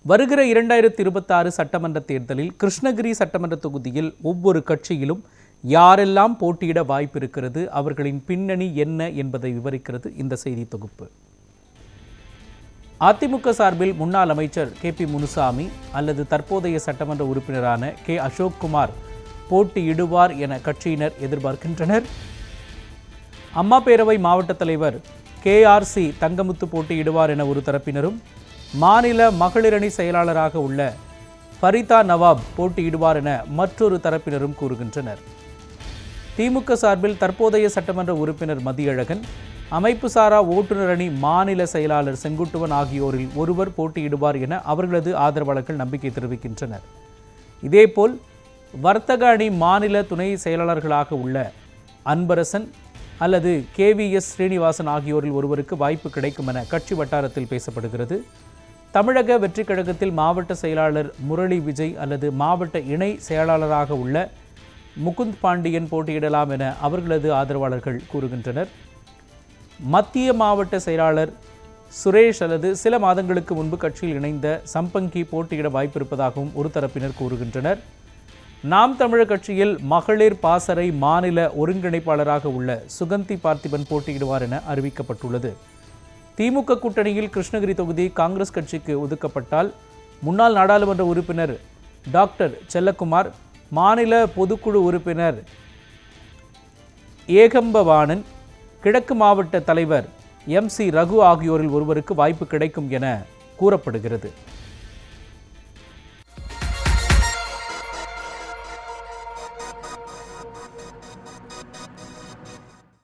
வருகிற 2026 சட்டமன்ற தேர்தலில் கிருஷ்ணகிரி சட்டமன்ற தொகுதியில் ஒவ்வொரு கட்சியிலும் யாரெல்லாம் போட்டியிட வாய்ப்பு இருக்கிறது, அவர்களின் பின்னணி என்ன என்பதை விவரிக்கிறது இந்த செய்தி தொகுப்பு. அதிமுக சார்பில் முன்னாள் அமைச்சர் KP முனுசாமி அல்லது தற்போதைய சட்டமன்ற உறுப்பினரான K அசோக்குமார் போட்டியிடுவார் என கட்சியினர் எதிர்பார்க்கின்றனர். அம்மா பேரவை மாவட்ட தலைவர் KRC தங்கமுத்து போட்டியிடுவார் என ஒரு தரப்பினரும், மாநில மகளிரணி செயலாளராக உள்ள ஃபரிதா நவாப் போட்டியிடுவார் என மற்றொரு தரப்பினரும் கூறுகின்றனர். திமுக சார்பில் தற்போதைய சட்டமன்ற உறுப்பினர் மதியழகன், அமைப்பு சாரா ஓட்டுநர் அணி மாநில செயலாளர் செங்குட்டுவன் ஆகியோரில் ஒருவர் போட்டியிடுவார் என அவர்களது ஆதரவாளர்கள் நம்பிக்கை தெரிவிக்கின்றனர். இதேபோல் வர்த்தக அணி மாநில துணை செயலாளர்களாக உள்ள அன்பரசன் அல்லது KVS ஸ்ரீனிவாசன் ஆகியோரில் ஒருவருக்கு வாய்ப்பு கிடைக்கும் என கட்சி வட்டாரத்தில் பேசப்படுகிறது. தமிழக வெற்றிக் கழகத்தில் மாவட்ட செயலாளர் முரளி விஜய் அல்லது மாவட்ட இணை செயலாளராக உள்ள முகுந்த் பாண்டியன் போட்டியிடலாம் என அவர்களது ஆதரவாளர்கள் கூறுகின்றனர். மத்திய மாவட்ட செயலாளர் சுரேஷ் அல்லது சில மாதங்களுக்கு முன்பு கட்சியில் இணைந்த சம்பங்கி போட்டியிட வாய்ப்பு இருப்பதாகவும் ஒரு தரப்பினர் கூறுகின்றனர். நாம் தமிழர் கட்சியில் மகளிர் பாசறை மாநில ஒருங்கிணைப்பாளராக உள்ள சுகந்தி பார்த்திபன் போட்டியிடுவார் என அறிவிக்கப்பட்டுள்ளது. திமுக கூட்டணியில் கிருஷ்ணகிரி தொகுதி காங்கிரஸ் கட்சிக்கு ஒதுக்கப்பட்டால் முன்னாள் நாடாளுமன்ற உறுப்பினர் டாக்டர் செல்லக்குமார், மாநில பொதுக்குழு உறுப்பினர் ஏகம்பவாணன், கிழக்கு மாவட்ட தலைவர் MC ரகு ஆகியோரில் ஒருவருக்கு வாய்ப்பு கிடைக்கும் என கூறப்படுகிறது.